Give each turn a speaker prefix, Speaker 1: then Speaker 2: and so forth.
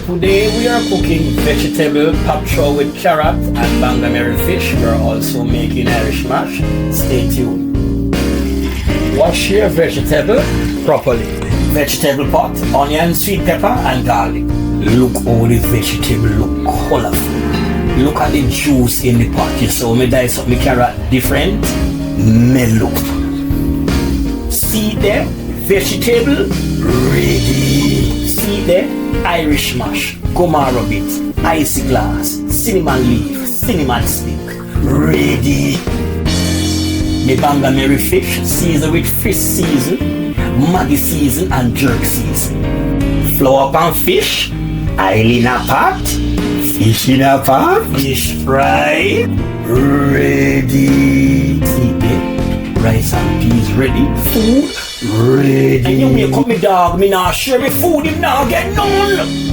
Speaker 1: Today we are cooking vegetable pacho with carrot and bangameri fish. We are also making Irish mash. Stay tuned. Wash your vegetable properly. Vegetable pot, onion, sweet pepper and garlic. Look how the vegetable look colorful. Look at the juice in the pot. You saw me dice up my carrot different. Me look. See there? Vegetable ready. See there? Irish mash, gomaro bit, icy glass, cinnamon leaf, cinnamon stick. Ready. Me bangameri fish, seasoned with fish season, Maggi season and jerk season. Flour pan fish, oil in a pot, fish in a pot, fish fry. Ready. See there? Rice and peas ready. Food ready. And you make up me dog, me not share me food, him now get none.